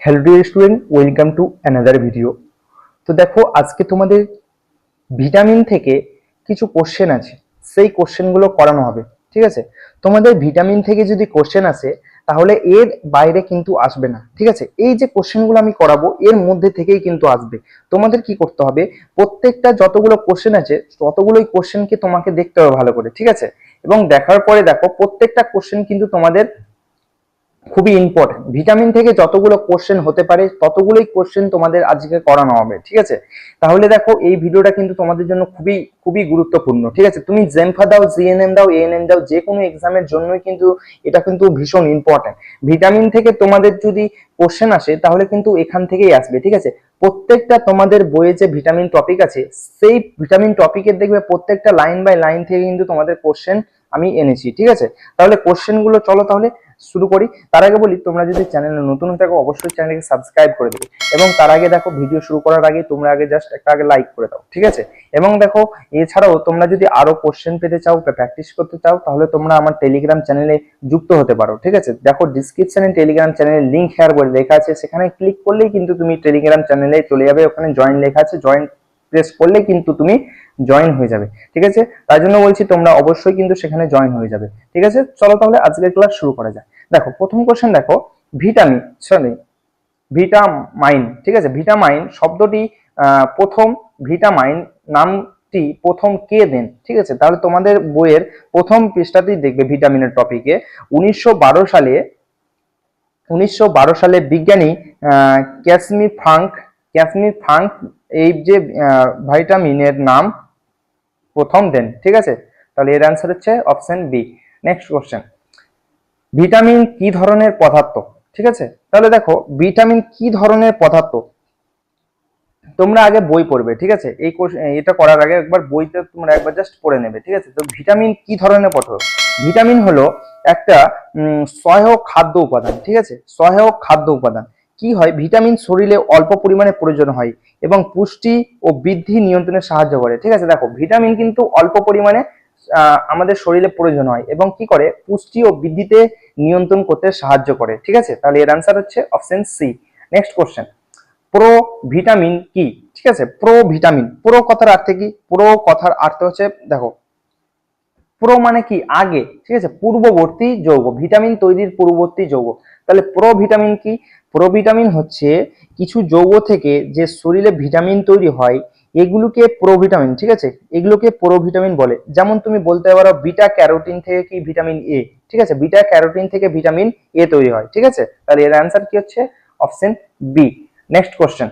Hello dear student, welcome to another video. তো দেখো আজকে তোমাদের ভিটামিন থেকে কিছু কোশ্চেন আছে, সেই কোশ্চেনগুলো করানো হবে। ঠিক আছে, তোমাদের ভিটামিন থেকে যদি কোশ্চেন আসে তাহলে এর বাইরে কিন্তু আসবে না। ঠিক আছে, এই যে কোশ্চেনগুলো আমি করাবো এর মধ্যে থেকেই কিন্তু আসবে। তোমাদের কি করতে হবে, প্রত্যেকটা যতগুলো কোশ্চেন আছে ততগুলোই কোশ্চেনকে তোমাকে দেখতে হবে ভালো করে। ঠিক আছে, এবং দেখার পরে দেখো প্রত্যেকটা কোশ্চেন কিন্তু তোমাদের খুবই ইম্পর্টেন্ট। ভিটামিন থেকে যতগুলো কোশ্চেন হতে পারে ততগুলোই কোশ্চেন তোমাদের আজকে করানো হবে। ঠিক আছে, তাহলে দেখো এই ভিডিওটা কিন্তু তোমাদের জন্য খুবই খুবই গুরুত্বপূর্ণ। ঠিক আছে, তুমি জেমফা দাও, জিএনএম দাও, এএনএম দাও, যে কোনো এক্সামের জন্যই কিন্তু এটা কিন্তু ভীষণ ইম্পর্টেন্ট। ভিটামিন থেকে তোমাদের যদি কোশ্চেন আসে তাহলে কিন্তু এখান থেকেই আসবে। ঠিক আছে, প্রত্যেকটা তোমাদের বইয়ে যে ভিটামিন টপিক আছে সেই ভিটামিন টপিকের দেখবে প্রত্যেকটা লাইন বাই লাইন থেকে কিন্তু তোমাদের কোশ্চেন আমি এনেছি। ঠিক আছে, তাহলে কোশ্চেন গুলো চলো তাহলে শুরু করি। তার আগে বলি, তোমরা যদি চ্যানেলে নতুন হয়ে থাকো অবশ্যই চ্যানেলকে সাবস্ক্রাইব করে দেবে, এবং তার আগে দেখো ভিডিও শুরু করার আগে তোমরা আগে জাস্ট একটা আগে লাইক করে দাও। ঠিক আছে, এবং দেখো এছাড়াও তোমরা যদি আরো কোশ্চেন পেতে চাও, প্র্যাকটিস করতে চাও, তাহলে তোমরা আমার টেলিগ্রাম চ্যানেলে যুক্ত হতে পারো। ঠিক আছে, দেখো ডিসক্রিপশনে টেলিগ্রাম চ্যানেলের লিংক শেয়ার করে লেখা আছে, সেখানে ক্লিক করলেই কিন্তু তুমি টেলিগ্রাম চ্যানেলে চলে যাবে। ওখানে জয়েন লেখা আছে, জয়েন প্রেস করলে কিন্তু তুমি জয়েন হয়ে যাবে। ঠিক আছে, তার জন্য বলছি তোমরা অবশ্যই কিন্তু সেখানে জয়েন হয়ে যাবে। ঠিক আছে, চলো তাহলে আজকের ক্লাস শুরু করা যায়। দেখো প্রথম কোশ্চেন দেখো, ভিটামিন সরি ভিটামাইন। ঠিক আছে, ভিটামাইন শব্দটি প্রথম ভিটামাইন নামটি প্রথম কে দেন? ঠিক আছে, তাহলে তোমাদের বইয়ের প্রথম পৃষ্ঠাতেই দেখবে ভিটামিনের টপিকে 1912 সালে বিজ্ঞানী ক্যাসমি ফ্রাঙ্ক এই যে ভিটামিনের নাম প্রথম দেন। ঠিক আছে, তাহলে এর অ্যান্সার হচ্ছে option B. Next question, vitamin কি ধরনের পদার্থ? ঠিক আছে, তাহলে দেখো ভিটামিন কি ধরনের পদার্থ তোমরা আগে বই পড়বে। ঠিক আছে, এটা করার আগে একবার বইতে তোমরা একবার জাস্ট পড়ে নেবে। ঠিক আছে, তো ভিটামিন কি ধরনের পদার্থ? ভিটামিন হলো একটা সহায়ক খাদ্য উপাদান। ঠিক আছে, সহায়ক খাদ্য উপাদান। কি হয়, ভিটামিন শরীরে অল্প পরিমাণে প্রয়োজন হয় এবং পুষ্টি ও বৃদ্ধি নিয়ন্ত্রণে সাহায্য করে। ঠিক আছে, দেখো ভিটামিন কিন্তু অল্প পরিমাণে আমাদের শরীরে প্রয়োজন হয় এবং কি করে, পুষ্টি ও বৃদ্ধিতে নিয়ন্ত্রণ করতে সাহায্য করে। ঠিক আছে, তাহলে এর অ্যান্সার হচ্ছে option C. Next question, pro vitamin কি? ঠিক আছে, প্রো ভিটামিন, প্রো কথার অর্থ কি? প্রো কথার অর্থ হচ্ছে দেখো, প্রো মানে কি আগে। ঠিক আছে, পূর্ববর্তী যৌগ, ভিটামিন তৈরির পূর্ববর্তী যৌগ। তাহলে প্রো ভিটামিন কি? প্রো ভিটামিন হচ্ছে কিছু যৌগ থেকে যে শরীরে ভিটামিন তৈরি হয় এগুলোকে প্রোভিটামিন। ঠিক আছে, এগুলোকে প্রোভিটামিন বলে। যেমন তুমি বলতে পারো বিটা ক্যারোটিন থেকে কি ভিটামিন এ। ঠিক আছে, বিটা ক্যারোটিন থেকে ভিটামিন এ তৈরি হয়। ঠিক আছে, তাহলে এর অ্যান্সার কি হচ্ছে option B. Next question,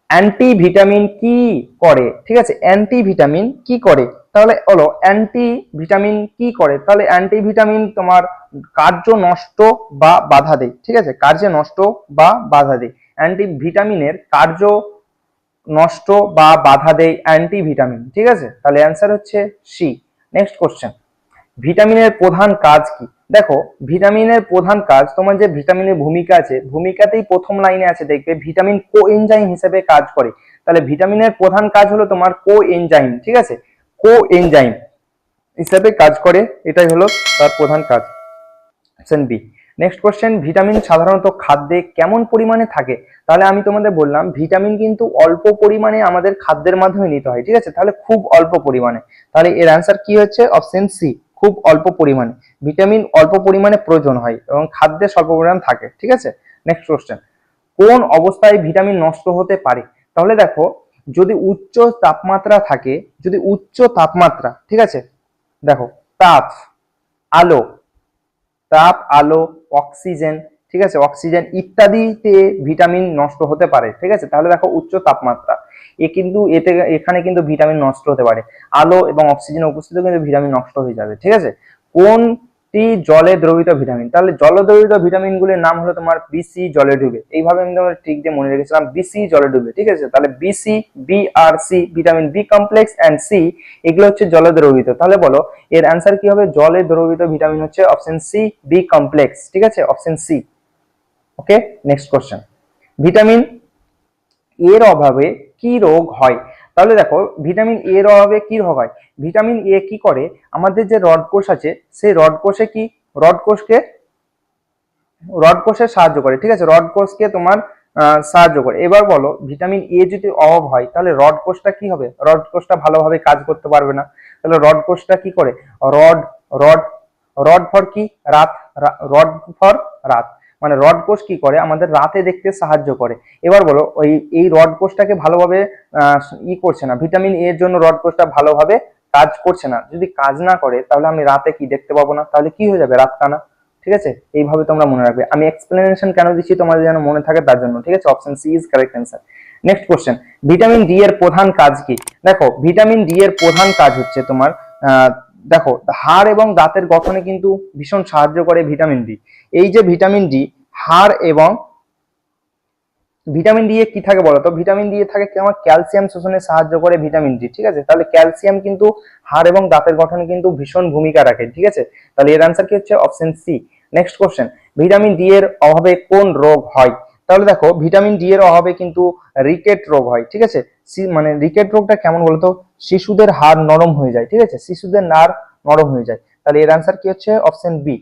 anti vitamin কি করে? ঠিক আছে, অ্যান্টি ভিটামিন কি করে? তাহলে হলো অ্যান্টি ভিটামিন কি করে, তাহলে অ্যান্টি ভিটামিন তোমার কার্য নষ্ট বা বাধা দেয়। ঠিক আছে, কার্যে নষ্ট বা বাধা দেয়। অ্যান্টি ভিটামিনের কার্য নষ্ট বা বাধা দেয় অ্যান্টি ভিটামিন। ঠিক আছে, তাহলে অ্যান্সার হচ্ছে সি। নেক্সট কোশ্চেন, ভিটামিনের প্রধান কাজ কি? দেখো ভিটামিনের প্রধান কাজ, তোমার যে ভিটামিনের ভূমিকা আছে ভূমিকাতেই প্রথম লাইনে আছে দেখবে ভিটামিন কো এনজাইম হিসেবে কাজ করে। তাহলে ভিটামিনের প্রধান কাজ হলো তোমার কো এনজাইম। ঠিক আছে, কো এনজাইম হিসেবে কাজ করে, এটাই হলো তার প্রধান কাজ। Option B. Next question, vitamin সাধারণত খাদ্যে কেমন পরিমাণে থাকে? তাহলে আমি তোমাদের বললাম ভিটামিন কিন্তু অল্প পরিমাণে আমাদের খাদ্যের মাধ্যমে নিতে হয়। ঠিক আছে, তাহলে খুব অল্প পরিমাণে। তাহলে এর অ্যান্সার কি হচ্ছে অপশন সি, খুব অল্প পরিমাণে। ভিটামিন অল্প পরিমাণে প্রয়োজন হয় এবং খাদ্যে স্বল্প পরিমাণ থাকে। ঠিক আছে, নেক্সট কোশ্চেন, কোন অবস্থায় ভিটামিন নষ্ট হতে পারে? তাহলে দেখো যদি উচ্চ তাপমাত্রা থাকে, যদি উচ্চ তাপমাত্রা, ঠিক আছে, দেখো তাপ, আলো, আলো, অক্সিজেন, ঠিক আছে, অক্সিজেন ইত্যাদিতে ভিটামিন নষ্ট হতে পারে। ঠিক আছে, তাহলে দেখো উচ্চ তাপমাত্রা কিন্তু এখানে কিন্তু ভিটামিন নষ্ট হতে পারে। আলো এবং অক্সিজেনের উপস্থিতিতে কিন্তু ভিটামিন নষ্ট হয়ে যাবে। ঠিক আছে, কোনটি জলে দ্রবীত ভিটামিন? তাহলে জলে দ্রবীত ভিটামিন গুলির নাম হলো তোমার বিসি, জলে ডুবে। এইভাবে আমি তোমার ট্রিক দিয়ে মনে রেখেছিলাম, বিসি জলে ডুবে। ঠিক আছে, তাহলে বিসি, বি আর C, vitamin B complex and C, এগুলো হচ্ছে জলে দ্রবীত। তাহলে বলো এর অ্যান্সার কি হবে? জলে দ্রবীত ভিটামিন হচ্ছে অপশন সি, বি কমপ্লেক্স। ঠিক আছে, option C. Okay, next question, vitamin এর অভাবে কি রোগ হয়? তাহলে দেখো ভিটামিন এর অভাবে কি রোগ হয়? ভিটামিন এ কি করে, আমাদের যে রড কোষ আছে সেই রড কোষে কি, রড কোষকে রড কোষে সাহায্য করে, ঠিক আছে, রড কোষকে তোমার সাহায্য করে। এবার বলো ভিটামিন এ যদি অভাব হয় তাহলে রড কোষটা কি হবে? রড কোষটা ভালোভাবে কাজ করতে পারবে না। তাহলে রড কোষটা কি করে? রড রড রড ফর কি? রাত। রড ফর রাত, মানে রড কোষ কি করে? আমাদের রাতে দেখতে সাহায্য করে। এবার বলো ওই এই রড কোষটাকে ভালোভাবে করছে না, ভিটামিন এ এর জন্য রড কোষটা ভালোভাবে কাজ করছে না। যদি কাজ না করে তাহলে আমি রাতে কি দেখতে পাবো না, তাহলে কি হয়ে যাবে? রাত কানা। ঠিক আছে, এইভাবে তোমরা মনে রাখবে। আমি এক্সপ্লেনেশন কেন দিচ্ছি তোমাদের যেন মনে থাকে তার জন্য। ঠিক আছে, option C is correct answer. Next question, vitamin D এর প্রধান কাজ কি? দেখো ভিটামিন ডি এর প্রধান কাজ হচ্ছে তোমার দেখো হাড় এবং দাঁতের গঠনে কিন্তু ভীষণ সাহায্য করে ভিটামিন ডি। এই যে ভিটামিন ডি, হাড় এবং ভিটামিন ডি এ কি থাকে বলতো? ভিটামিন ডি এ থাকে কি? আমার ক্যালসিয়াম শোষণে সাহায্য করে ভিটামিন ডি। ঠিক আছে, তাহলে ক্যালসিয়াম কিন্তু হাড় এবং দাঁতের গঠনে কিন্তু ভীষণ ভূমিকা রাখে। ঠিক আছে, তাহলে এর আনসার কি হচ্ছে? Option C. Next question, vitamin D এর অভাবে কোন রোগ হয়? তাহলে দেখো ভিটামিন ডি এর অভাবে কিন্তু রিকেট রোগ হয়। ঠিক আছে, মানে রিকেট রোগটা কেমন বলতো? শিশুদের হাড় নরম হয়ে যায়। ঠিক আছে, শিশুদের নাড় নরম হয়ে যায়। তাহলে এর আনসার কি হচ্ছে? Option B.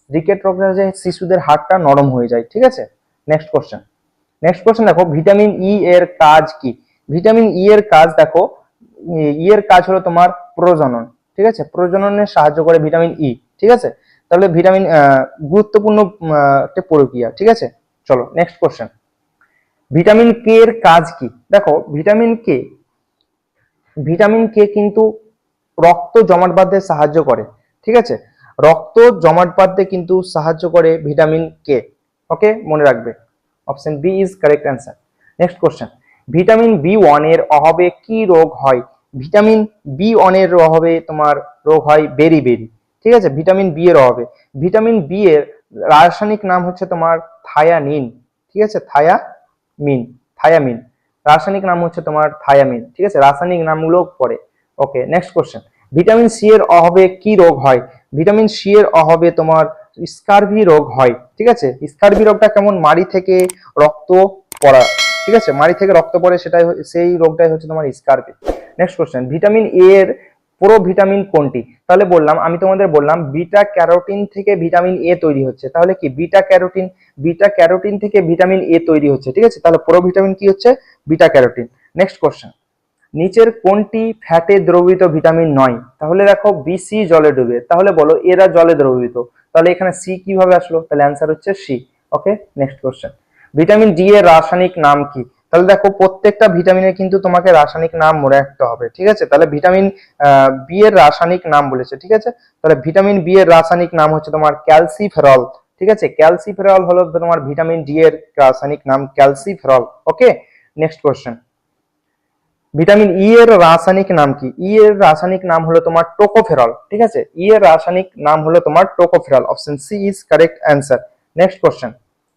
রিকেট রোগটা যে শিশুদের হাড়টা নরম হয়ে যায়। ঠিক আছে, নেক্সট কোশ্চেন। নেক্সট কোশ্চেন দেখো, ভিটামিন ই এর কাজ কি? ভিটামিন ই এর কাজ দেখো, ই এর কাজ হলো তোমার প্রজনন। ঠিক আছে, প্রজননে সাহায্য করে ভিটামিন ই। ঠিক আছে, তাহলে ভিটামিন গুরুত্বপূর্ণ একটা প্রক্রিয়া। ঠিক আছে, চলো নেক্সট কোশ্চেন, ভিটামিন কে এর কাজ কি? দেখো ভিটামিন কে কিন্তু রক্ত জমাট বাঁধতে সাহায্য করে। ঠিক আছে, রক্ত জমাট বাঁধতে কিন্তু সাহায্য করে ভিটামিন কে। ওকে, মনে রাখবে। Option B is correct answer. Next question, vitamin B one এর অভাবে কি রোগ হয়? ভিটামিন বি ওয়ান এর অভাবে তোমার রোগ হয় বেরি। ঠিক আছে, ভিটামিন বি এর অভাবে। ভিটামিন বি এর রাসায়নিক নাম হচ্ছে তোমার থায়ানিন। ঠিক আছে, থায়ামিন রাসায়নিক নাম হচ্ছে তোমার থায়ামিন। ঠিক আছে, রাসায়নিক নামগুলো পড়ে। ওকে, নেক্সট কোশ্চেন, ভিটামিন সি এর অভাবে কি রোগ হয়? ভিটামিন সি এর অভাবে তোমার স্কারভি রোগ হয়। ঠিক আছে, স্কারভি রোগটা কেমন? মাড়ি থেকে রক্ত পড়া। ঠিক আছে, মাড়ি থেকে রক্ত পড়ে, সেটাই সেই রোগটাই হচ্ছে তোমার scurvy. Next question, vitamin A এর পুরো ভিটামিন কোনটি? তাহলে আমি তোমাদের বললাম বিটা ক্যারোটিন থেকে ভিটামিন এ তৈরি হচ্ছে। তাহলে কি বিটা ক্যারোটিন থেকে ভিটামিন এ তৈরি হচ্ছে। ঠিক আছে, তাহলে পুরো ভিটামিন কি হচ্ছে? Beta carotene. নেক্সট কোশ্চেন, নিচের কোনটি ফ্যাটে দ্রবীভূত ভিটামিন নয়? তাহলে দেখো বিসি জলে ডুবে, তাহলে বলো এরা জলে দ্রবীভূত। তাহলে এখানে সি কিভাবে আসলো? তাহলে অ্যান্সার হচ্ছে C. Okay, next question, vitamin D এর রাসায়নিক নাম কি? তাহলে দেখো প্রত্যেকটা ভিটামিনের কিন্তু তোমাকে রাসায়নিক নাম মনে রাখতে হবে। ঠিক আছে, তাহলে ভিটামিন বি এর রাসায়নিক নাম বলেছে। ঠিক আছে, তাহলে ভিটামিন বি এর রাসায়নিক নাম হচ্ছে তোমার ক্যালসিফেরল। ঠিক আছে, ক্যালসিফেরল হলো তোমার ভিটামিন ডি এর রাসায়নিক নাম ক্যালসিফেরল। ওকে, নেক্সট কোশ্চেন, ভিটামিন ই এর রাসায়নিক নাম কি? ই এর রাসায়নিক নাম হলো তোমার টোকোফেরল। ঠিক আছে, ই এর রাসায়নিক নাম হলো তোমার tocopherol. Option C is correct answer. Next question,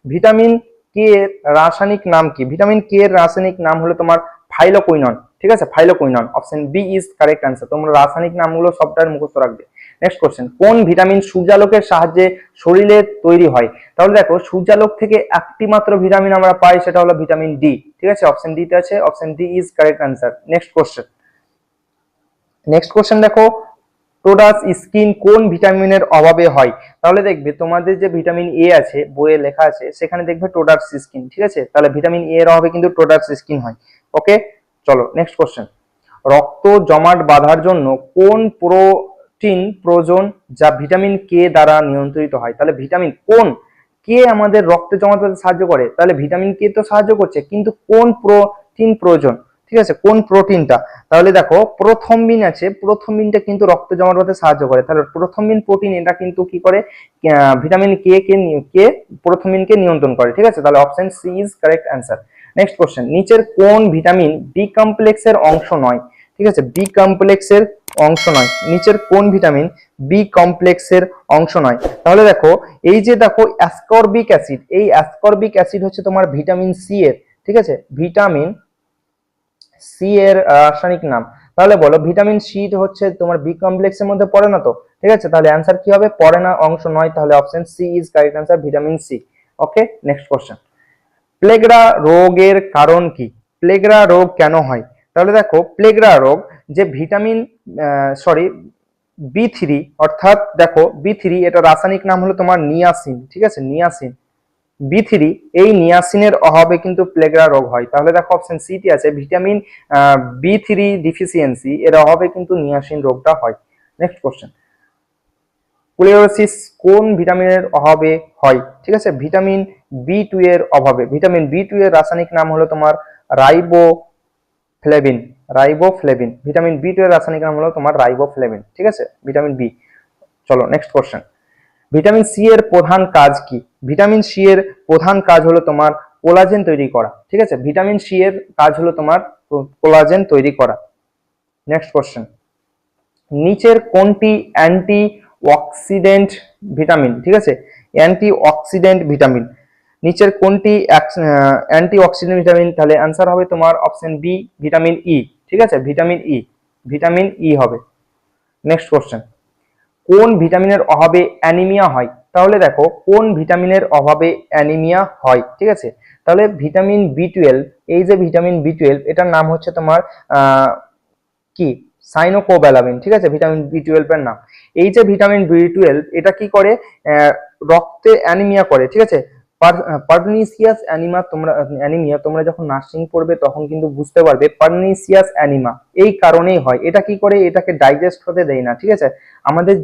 vitamin K এর রাসায়নিক নাম কি? ভিটামিন কে এর রাসায়নিক নাম হলো তোমার ফাইলোকুইনন। ঠিক আছে, phylloquinone. Option B is correct answer. তোমরা রাসায়নিক নামগুলো সবটাই মুখস্থ রাখবে। নেক্সট কোশ্চেন, কোন ভিটামিন সূর্যালোকের সাহায্যে শরীরে তৈরি হয়? তাহলে দেখো সূর্যালোক থেকে একটি মাত্র ভিটামিন আমরা পাই, সেটা হলো ভিটামিন ডি। ঠিক আছে, অপশন ডি তে আছে, option D is correct answer. Next question দেখো, টোডাস স্কিন কোন ভিটামিনের অভাবে হয়? তাহলে দেখবে তোমাদের যে ভিটামিন এ আছে, বইয়ে লেখা আছে, সেখানে দেখবে টোডাস স্কিন। ঠিক আছে, তাহলে ভিটামিন এ এর অভাবে কিন্তু টোডাস স্কিন হয়। ওকে, চলো নেক্সট কোশ্চেন, রক্ত জমাট বাঁধার জন্য কোন প্রোটিন প্রয়োজন যা ভিটামিন কে দ্বারা নিয়ন্ত্রিত হয়? তাহলে ভিটামিন কে আমাদের রক্ত জমাট বাঁধতে সাহায্য করে? তাহলে ভিটামিন কে তো সাহায্য করছে, কিন্তু কোন প্রোটিন প্রয়োজন? ঠিক আছে, কোন প্রোটিনটা? তাহলে দেখো প্রোথম্বিন আছে, প্রোথম্বিনটা কিন্তু রক্ত জমাট বাঁধতে সাহায্য করে। তাহলে প্রোথম্বিন প্রোটিন এটা কিন্তু কি করে? ভিটামিন কে প্রোথম্বিনকে নিয়ন্ত্রণ করে। ঠিক আছে, তাহলে option C is correct answer. Next question, নিচের কোন ভিটামিন বি কমপ্লেক্সের অংশ নয়? ঠিক আছে, বি কমপ্লেক্সের অংশ নয়। নিচের কোন ভিটামিন বি কমপ্লেক্সের অংশ নয়? তাহলে দেখো এই যে দেখো অ্যাসকর্বিক অ্যাসিড, এই অ্যাসকর্বিক অ্যাসিড হচ্ছে তোমার ভিটামিন সি এর। ঠিক আছে, ভিটামিন সি এর রাসায়নিক নাম। তাহলে বলো ভিটামিন সি হচ্ছে তোমার বি কমপ্লেক্সের মধ্যে পড়ে না তো? ঠিক আছে, তাহলে অ্যান্সার কি হবে? পড়ে না, অংশ নয়। তাহলে option C is correct answer, vitamin C. Okay, next question, প্লেগরা রোগের কারণ কি? প্লেগরা রোগ কেন হয়? তাহলে দেখো প্লেগরা রোগ যে ভিটামিন বি থ্রি, অর্থাৎ দেখো বি থ্রি, এটা রাসায়নিক নাম হলো তোমার নিয়াসিন। ঠিক আছে, নিয়াসিন। B3 এই নিয়াসিনের অভাবে কিন্তু প্লেগরা রোগ হয়। তাহলে দেখো অপশন সি তে আছে ভিটামিন B3 ডিফিসিয়েন্সি এর অভাবে কিন্তু নিয়াসিন রোগটা হয়। নেক্সট কোশ্চেন, স্কুলেরোসিস কোন ভিটামিনের অভাবে হয়? ঠিক আছে, ভিটামিন B2 এর অভাবে। ভিটামিন B2 এর রাসায়নিক নাম হলো তোমার রাইবোফ্লেভিন। রাইবোফ্লেভিন, ভিটামিন B2 এর রাসায়নিক নাম হলো তোমার রাইবোফ্লেভিন। ঠিক আছে, ভিটামিন বি। চলো নেক্সট কোশ্চেন, ভিটামিন সি এর প্রধান কাজ কি? ভিটামিন সি এর প্রধান কাজ হলো তোমার কোলাজেন তৈরি করা। ঠিক আছে, ভিটামিন সি এর কাজ হলো তোমার কোলাজেন তৈরি করা। নেক্সট কোশ্চেন, নিচের কোনটি অ্যান্টি অক্সিডেন্ট ভিটামিন? ঠিক আছে, অ্যান্টি অক্সিডেন্ট ভিটামিন, নিচের কোনটি অ্যান্টি অক্সিডেন্ট ভিটামিন? তাহলে অ্যান্সার হবে তোমার অপশন বি ভিটামিন ই। ঠিক আছে, ভিটামিন ই, ভিটামিন ই হবে। নেক্সট কোশ্চেন, কোন ভিটামিনের অভাবে অ্যানিমিয়া হয়? তাহলে দেখো কোন ভিটামিনের অভাবে অ্যানিমিয়া হয়। ঠিক আছে, তাহলে ভিটামিন B12, এই যে ভিটামিন B12 এটার নাম হচ্ছে তোমার কি সাইনোকোব্যালামিন। ঠিক আছে, ভিটামিন B12 এর নাম। এই যে ভিটামিন B12 এটা কি করে, রক্তে অ্যানিমিয়া করে। ঠিক আছে, পার্নিসিয়াস অ্যানিমিয়া তোমরা যখন নার্সিং পড়বে তখন কিন্তু বুঝতে পারবে পার্নিসিয়াস অ্যানিমা এই কারণেই হয়। এটা কি করে, এটাকে ডাইজেস্ট হতে দেয় না। ঠিক আছে, আমাদের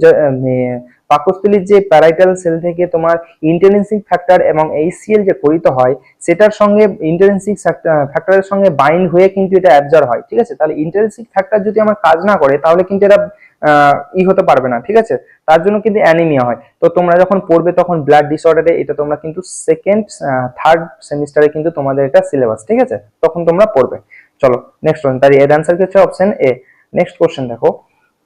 পাকস্থলীর যে প্যারাইটাল সেল থেকে তোমার ইন্টেনসিভ ফ্যাক্টর এবং HCl যে তৈরিত হয় সেটার সঙ্গে ইন্টেনসিভ ফ্যাক্টরের সঙ্গে বাইন্ড হয়ে কিন্তু এটা অ্যাবজর্ব হয়। ঠিক আছে, তাহলে ইন্টেনসিভ ফ্যাক্টর যদি আমার কাজ না করে তাহলে কিন্তু এটা হতে পারবে না। ঠিক আছে, তার জন্য কিন্তু অ্যানিমিয়া হয়। তো তোমরা যখন পড়বে তখন ব্লাড ডিসঅর্ডারে এটা তোমরা কিন্তু সেকেন্ড থার্ড সেমিস্টারে কিন্তু তোমাদের এটা সিলেবাস। ঠিক আছে, তখন তোমরা পড়বে। চলো নেক্সট কোশ্চেন, তার এর অ্যান্সার কি হচ্ছে অপশন এ। নেক্সট কোশ্চেন দেখো,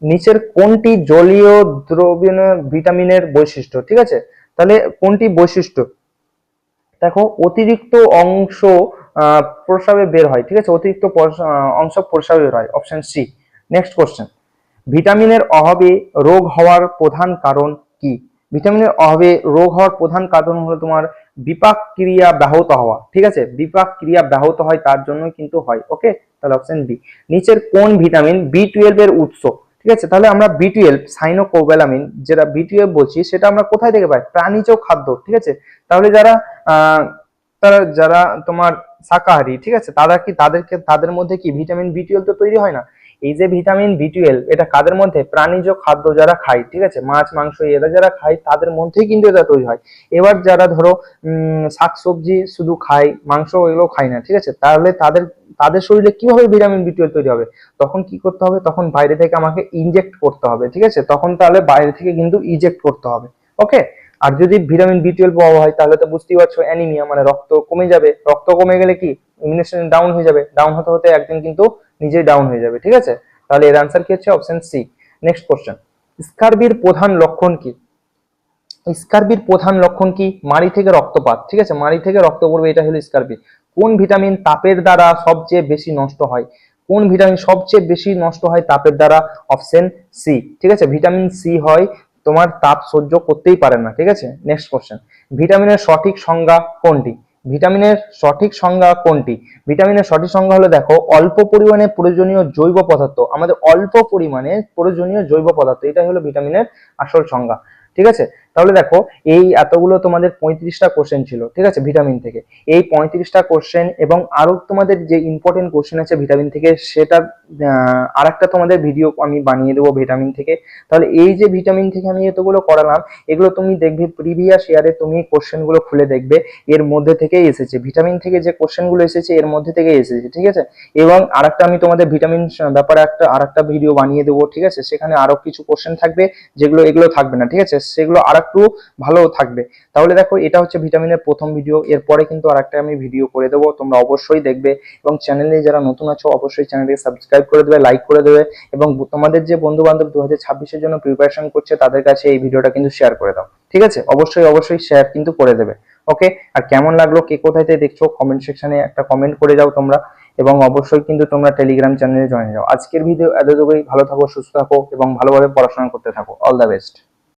নিচের কোনটি জলীয় দ্রবণীয় ভিটামিনের বৈশিষ্ট্য? ঠিক আছে, তাহলে কোনটি বৈশিষ্ট্য? দেখো অতিরিক্ত অংশ প্রস্রাবে বের হয়। ঠিক আছে, অতিরিক্ত অংশ প্রস্রাবে বের হয়, অপশন সি। নেক্সট কোশ্চেন, ভিটামিনের অভাবে রোগ হওয়ার প্রধান কারণ কি? ভিটামিনের অভাবে রোগ হওয়ার প্রধান কারণ হলো তোমার বিপাক ক্রিয়া ব্যাহত হওয়া। ঠিক আছে, বিপাক ক্রিয়া ব্যাহত হয় তার জন্য কিন্তু হয়। ওকে, তাহলে অপশন বি। নিচের কোন ভিটামিন B12 এর উৎস? ঠিক আছে, তাহলে আমরা B12 সাইনোকোব্যালামিন যেটা B12 বলছি সেটা আমরা কোথায় থেকে পাই? প্রাণীজ খাদ্য। ঠিক আছে, তাহলে আহ যারা তোমার শাকাহারী, ঠিক আছে, তাদের মধ্যে কি ভিটামিন B12 তো তৈরি হয় না। এই যে ভিটামিন B12 এটা কাদের মধ্যে? প্রাণীজ খাদ্য যারা খায়। ঠিক আছে, মাছ মাংস এরা যারা খায় তাদের মধ্যেই কিন্তু এটা তৈরি হয়। এবার যারা ধরো শাকসবজি শুধু খায়, মাংস এগুলো খায় না, ঠিক আছে, তাহলে তাদের শরীরে কিভাবে ভিটামিন B12 তৈরি হবে? তখন কি করতে হবে? তখন বাইরে থেকে আমাকে ইনজেক্ট করতে হবে। ঠিক আছে, তখন তাহলে বাইরে থেকে কিন্তু ইনজেক্ট করতে হবে। ওকে, আর যদি ভিটামিন B12 অভাব হয় তাহলে তো বুঝতেই পারছো অ্যানিমিয়া, মানে রক্ত কমে যাবে। রক্ত কমে গেলে কি ইমিউনিটি ডাউন হয়ে যাবে। ডাউন হতে হতে একদিন কিন্তু নিজেই ডাউন হয়ে যাবে। ঠিক আছে, তাহলে এর আনসার কি হচ্ছে অপশন সি। নেক্সট কোশ্চেন, স্কারবির প্রধান লক্ষণ কি? স্কারবির প্রধান লক্ষণ কি? মাড়ি থেকে রক্তপাত। ঠিক আছে, মাড়ি থেকে রক্ত পড়বে, এটা হলো স্কারবি। কোন ভিটামিন তাপের দ্বারা সবচেয়ে বেশি নষ্ট হয়? কোন ভিটামিন সবচেয়ে বেশি নষ্ট হয় তাপের দ্বারা? Option C. ঠিক আছে, ভিটামিন সি হয় তোমার তাপ সহ্য করতেই পারে না। ঠিক আছে, নেক্সট কোশ্চেন, ভিটামিনের সঠিক সংজ্ঞা কোনটি? ভিটামিনের সঠিক সংজ্ঞা কোনটি? ভিটামিনের সঠিক সংজ্ঞা হলো দেখো অল্প পরিমাণে প্রয়োজনীয় জৈব পদার্থ। আমাদের অল্প পরিমাণে প্রয়োজনীয় জৈব পদার্থ, এটা হলো ভিটামিনের আসল সংজ্ঞা। ঠিক আছে, তাহলে দেখো এই এতগুলো তোমাদের 35টা কোশ্চেন ছিল। ঠিক আছে, ভিটামিন থেকে এই 35টা কোশ্চেন এবং আরো তোমাদের যে ইম্পর্টেন্ট কোশ্চেন আছে ভিটামিন থেকে সেটা আরেকটা তোমাদের ভিডিও আমি বানিয়ে দেবো ভিটামিন থেকে। তাহলে এই যে ভিটামিন থেকে আমি এতগুলো করালাম এগুলো তুমি দেখবে প্রিভিয়াস ইয়ারে তুমি কোশ্চেন গুলো খুলে দেখবে এর মধ্যে থেকেই এসেছে। ভিটামিন থেকে যে কোশ্চেন গুলো এসেছে এর মধ্যে থেকেই এসেছে। ঠিক আছে, এবং আরেকটা আমি তোমাদের ভিটামিন ব্যাপারে আরেকটা ভিডিও বানিয়ে দেবো। ঠিক আছে, সেখানে আরো কিছু কোশ্চেন থাকবে যেগুলো এগুলো থাকবে না। ঠিক আছে, সেগুলো আরেকটু ভালো থাকবে। তাহলে দেখো এটা হচ্ছে ভিটামিনের প্রথম ভিডিও, এরপরে কিন্তু আরেকটা আমি ভিডিও করে দেবো, তোমরা অবশ্যই দেখবে। এবং চ্যানেলে যারা নতুন আছো অবশ্যই চ্যানেলটিকে সাবস্ক্রাইব করে দেবে, লাইক করে দেবে, এবং তোমাদের যে বন্ধু বান্ধব 2026-এর জন্য প্রিপারেশন করছে তাদের কাছে এই ভিডিওটা কিন্তু শেয়ার করে দাও। ঠিক আছে, অবশ্যই অবশ্যই শেয়ার কিন্তু করে দেবে। ওকে, আর কেমন লাগলো, কে কোথায় থেকে দেখছো কমেন্ট সেকশনে একটা কমেন্ট করে যাও তোমরা, এবং অবশ্যই কিন্তু তোমরা টেলিগ্রাম চ্যানেলে জয়েন যাও। আজকের ভিডিও এতটুকুই, ভালো থাকো, সুস্থ থাকো এবং ভালোভাবে পড়াশোনা করতে থাকো। All the best.